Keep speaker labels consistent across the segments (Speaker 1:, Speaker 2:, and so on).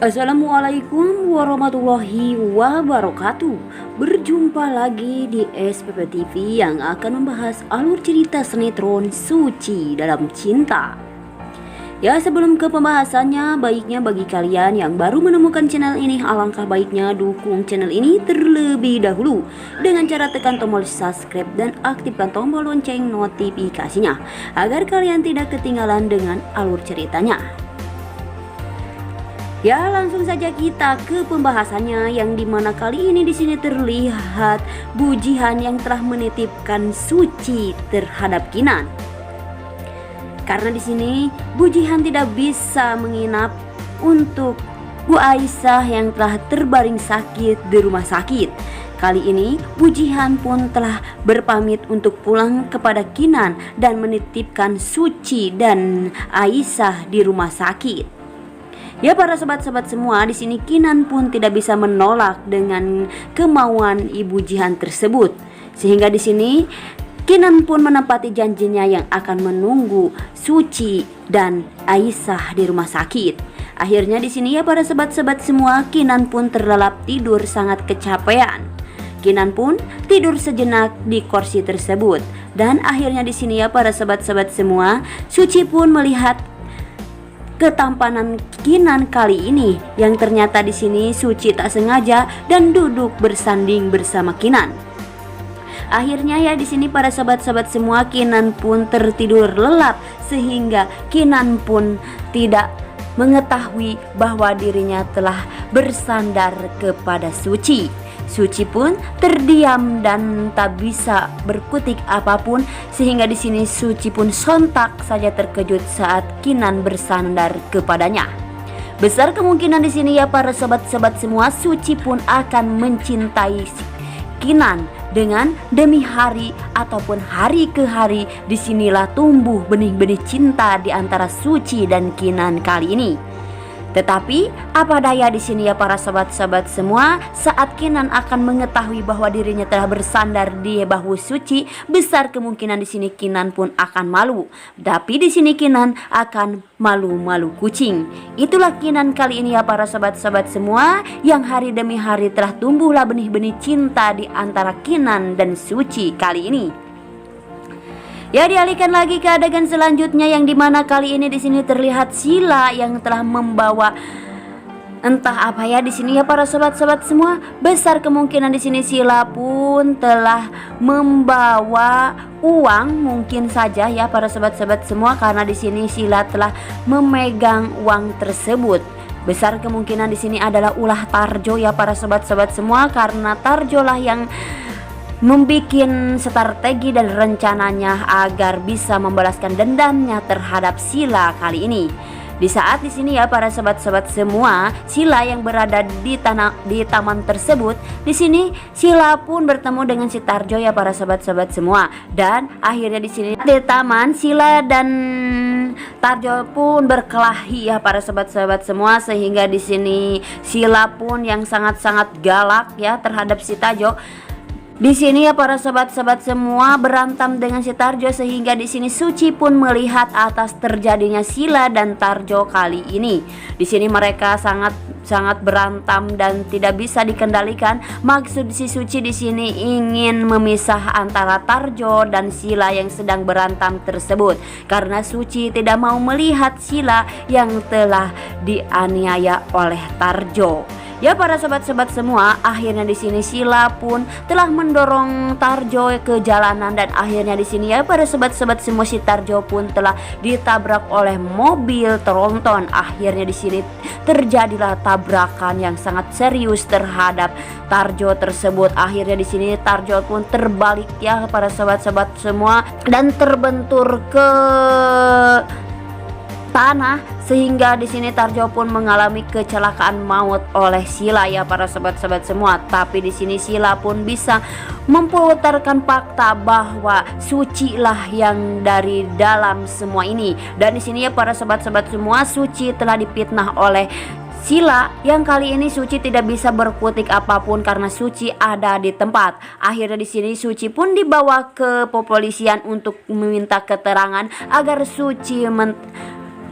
Speaker 1: Assalamualaikum warahmatullahi wabarakatuh. Berjumpa lagi di SPP TV yang akan membahas alur cerita sinetron Suci Dalam Cinta. Ya, sebelum ke pembahasannya, baiknya bagi kalian yang baru menemukan channel ini, alangkah baiknya dukung channel ini terlebih dahulu dengan cara tekan tombol subscribe dan aktifkan tombol lonceng notifikasinya agar kalian tidak ketinggalan dengan alur ceritanya. Ya, langsung saja kita ke pembahasannya, yang dimana kali ini di sini terlihat Bu Jihan yang telah menitipkan Suci terhadap Kinan. Karena di sini Bu Jihan tidak bisa menginap untuk Bu Aisyah yang telah terbaring sakit di rumah sakit. Kali ini Bu Jihan pun telah berpamit untuk pulang kepada Kinan dan menitipkan Suci dan Aisyah di rumah sakit. Ya, para sobat-sobat semua, di sini Kinan pun tidak bisa menolak dengan kemauan Ibu Jihan tersebut. Sehingga di sini Kinan pun menepati janjinya yang akan menunggu Suci dan Aisyah di rumah sakit. Akhirnya di sini ya para sobat-sobat semua, Kinan pun terlelap tidur sangat kecapean. Kinan pun tidur sejenak di kursi tersebut. Dan akhirnya di sini ya para sobat-sobat semua, Suci pun melihat ketampanan Kinan kali ini, yang ternyata di sini Suci tak sengaja dan duduk bersanding bersama Kinan. Akhirnya ya di sini para sahabat-sahabat semua, Kinan pun tertidur lelap sehingga Kinan pun tidak mengetahui bahwa dirinya telah bersandar kepada Suci. Suci pun terdiam dan tak bisa berkutik apapun, sehingga di sini Suci pun sontak saja terkejut saat Kinan bersandar kepadanya. Besar kemungkinan di sini ya para sobat-sobat semua, Suci pun akan mencintai Kinan dengan demi hari ataupun hari ke hari. Disinilah tumbuh benih-benih cinta di antara Suci dan Kinan kali ini. Tetapi apa daya di sini ya para sahabat-sahabat semua, saat Kinan akan mengetahui bahwa dirinya telah bersandar di bahu Suci, besar kemungkinan di sini Kinan pun akan malu. Tapi di sini Kinan akan malu-malu kucing. Itulah Kinan kali ini ya para sahabat-sahabat semua, yang hari demi hari telah tumbuhlah benih-benih cinta di antara Kinan dan Suci kali ini. Ya, dialihkan lagi ke adegan selanjutnya, yang dimana kali ini di sini terlihat Sila yang telah membawa entah apa ya di sini ya para sobat-sobat semua. Besar kemungkinan di sini Sila pun telah membawa uang, mungkin saja ya para sobat-sobat semua, karena di sini Sila telah memegang uang tersebut. Besar kemungkinan di sini adalah ulah Tarjo ya para sobat-sobat semua, karena Tarjo lah yang membikin strategi dan rencananya agar bisa membalaskan dendamnya terhadap Sila kali ini. Di saat di sini ya para sahabat-sahabat semua, Sila yang berada di taman tersebut, di sini Sila pun bertemu dengan si Tarjo ya para sahabat-sahabat semua. Dan akhirnya di sini di taman, Sila dan Tarjo pun berkelahi ya para sahabat-sahabat semua, sehingga di sini Sila pun yang sangat-sangat galak ya terhadap si Tarjo. Di sini ya para sahabat-sahabat semua berantam dengan si Tarjo, sehingga di sini Suci pun melihat atas terjadinya Sila dan Tarjo kali ini. Di sini mereka sangat berantam dan tidak bisa dikendalikan. Maksud si Suci di sini ingin memisah antara Tarjo dan Sila yang sedang berantam tersebut, karena Suci tidak mau melihat Sila yang telah dianiaya oleh Tarjo. Ya para sobat-sobat semua, akhirnya di sini Sila pun telah mendorong Tarjo ke jalanan, dan akhirnya di sini ya para sobat-sobat semua, si Tarjo pun telah ditabrak oleh mobil tronton. Akhirnya di sini terjadilah tabrakan yang sangat serius terhadap Tarjo tersebut. Akhirnya di sini Tarjo pun terbalik ya para sobat-sobat semua dan terbentur ke tanah, sehingga di sini Tarjo pun mengalami kecelakaan maut oleh Sila ya para sobat-sobat semua. Tapi di sini Sila pun bisa memputarkan fakta bahwa Suci lah yang dari dalam semua ini. Dan di sini ya para sobat-sobat semua, Suci telah dipitnah oleh Sila, yang kali ini Suci tidak bisa berkutik apapun karena Suci ada di tempat. Akhirnya di sini Suci pun dibawa ke kepolisian untuk meminta keterangan agar Suci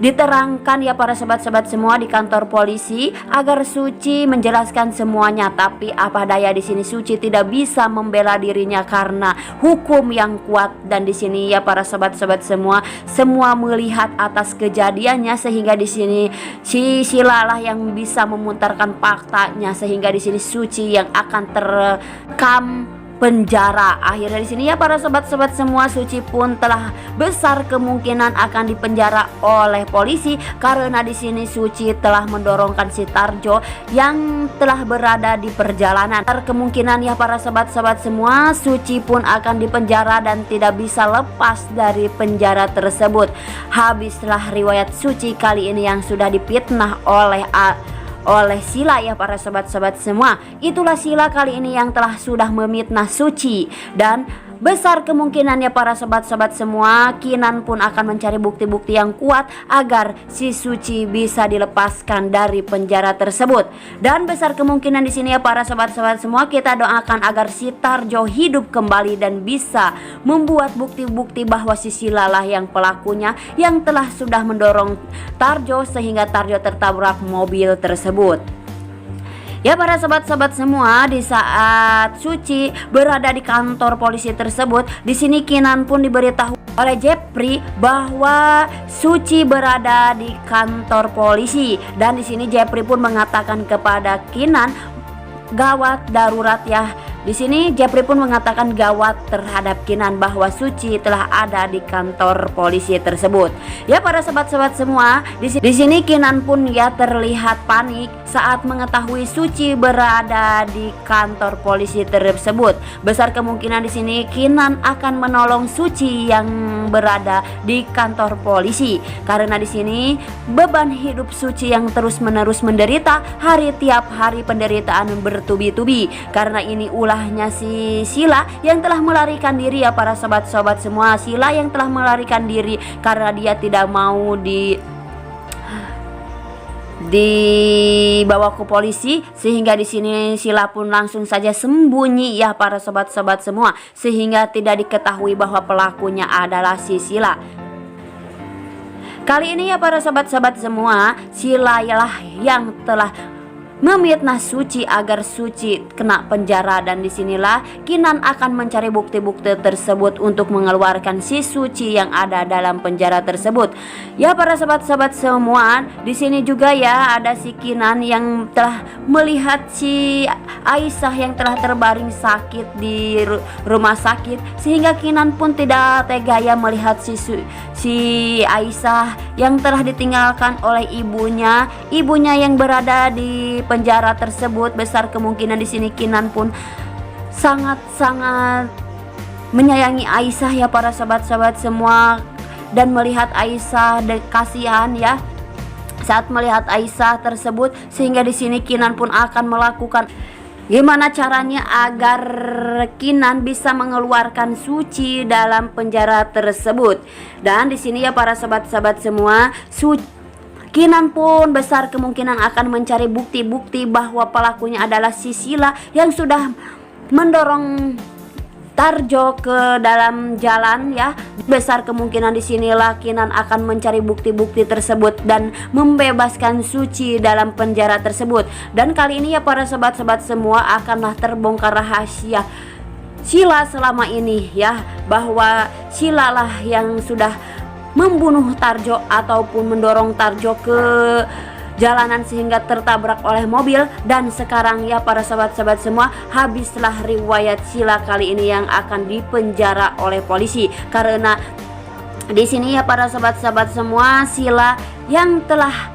Speaker 1: diterangkan ya para sobat-sobat semua di kantor polisi agar Suci menjelaskan semuanya, tapi apa daya di sini Suci tidak bisa membela dirinya karena hukum yang kuat. Dan di sini ya para sobat-sobat semua melihat atas kejadiannya, sehingga di sini si Sila lah yang bisa memutarkan faktanya, sehingga di sini Suci yang akan terekam penjara. Akhirnya di sini ya para sobat-sobat semua, Suci pun telah besar kemungkinan akan dipenjara oleh polisi karena di sini Suci telah mendorongkan si Tarjo yang telah berada di perjalanan. Kemungkinan ya para sobat-sobat semua, Suci pun akan dipenjara dan tidak bisa lepas dari penjara tersebut. Habislah riwayat Suci kali ini yang sudah dipitnah oleh Sila ya para sobat-sobat semua. Itulah Sila kali ini yang sudah memitnah Suci, dan besar kemungkinannya para sobat-sobat semua, Kinan pun akan mencari bukti-bukti yang kuat agar si Suci bisa dilepaskan dari penjara tersebut. Dan besar kemungkinan di sini ya para sobat-sobat semua, kita doakan agar si Tarjo hidup kembali dan bisa membuat bukti-bukti bahwa si Sila lah yang pelakunya, yang telah sudah mendorong Tarjo sehingga Tarjo tertabrak mobil tersebut. Ya para sobat-sobat semua, di saat Suci berada di kantor polisi tersebut, di sini Kinan pun diberitahu oleh Jepri bahwa Suci berada di kantor polisi, dan di sini Jepri pun mengatakan kepada Kinan, gawat darurat ya. Di sini Jepri pun mengatakan gawat terhadap Kinan bahwa Suci telah ada di kantor polisi tersebut. Ya para sobat-sobat semua, di sini Kinan pun ya terlihat panik saat mengetahui Suci berada di kantor polisi tersebut. Besar kemungkinan di sini Kinan akan menolong Suci yang berada di kantor polisi karena di sini beban hidup Suci yang terus-menerus menderita, tiap hari penderitaan bertubi-tubi karena ini ulahnya si Sila yang telah melarikan diri ya para sobat-sobat semua. Sila yang telah melarikan diri karena dia tidak mau dibawa ke polisi, sehingga di sini Sila pun langsung saja sembunyi ya para sobat-sobat semua, sehingga tidak diketahui bahwa pelakunya adalah si Sila. Kali ini ya para sobat-sobat semua, Sila lah yang telah memitnah Suci agar Suci kena penjara, dan disinilah Kinan akan mencari bukti-bukti tersebut untuk mengeluarkan si Suci yang ada dalam penjara tersebut. Ya para sobat-sobat semua, di sini juga ya ada si Kinan yang telah melihat si Aisyah yang telah terbaring sakit di rumah sakit, sehingga Kinan pun tidak tega ya melihat si Aisyah yang telah ditinggalkan oleh ibunya yang berada di penjara tersebut. Besar kemungkinan di sini Kinan pun sangat-sangat menyayangi Aisyah ya para sobat-sobat semua, dan melihat Aisyah kasihan ya saat melihat Aisyah tersebut, sehingga di sini Kinan pun akan melakukan gimana caranya agar Kinan bisa mengeluarkan Suci dalam penjara tersebut. Dan di sini ya para sobat-sobat semua, Kinan pun besar kemungkinan akan mencari bukti-bukti bahwa pelakunya adalah si Sila yang sudah mendorong Tarjo ke dalam jalan ya. Besar kemungkinan di sinilah Kinan akan mencari bukti-bukti tersebut dan membebaskan Suci dalam penjara tersebut. Dan kali ini ya para sobat-sobat semua, akanlah terbongkar rahasia Sila selama ini ya, bahwa Sila lah yang sudah membunuh Tarjo ataupun mendorong Tarjo ke jalanan sehingga tertabrak oleh mobil. Dan sekarang ya para sobat-sobat semua, habislah riwayat Sila kali ini yang akan dipenjara oleh polisi karena di sini ya para sobat-sobat semua, Sila yang telah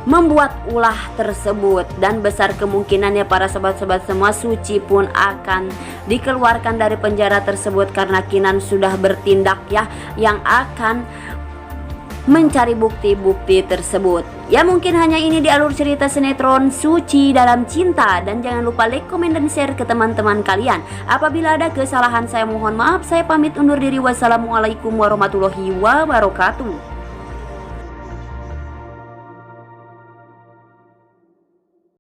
Speaker 1: membuat ulah tersebut. Dan besar kemungkinan ya para sobat-sobat semua, Suci pun akan dikeluarkan dari penjara tersebut karena Kinan sudah bertindak ya, yang akan mencari bukti-bukti tersebut. Ya mungkin hanya ini di alur cerita sinetron Suci Dalam Cinta, dan jangan lupa like, komen, dan share ke teman-teman kalian. Apabila ada kesalahan saya mohon maaf. Saya pamit undur diri. Wassalamualaikum warahmatullahi wabarakatuh.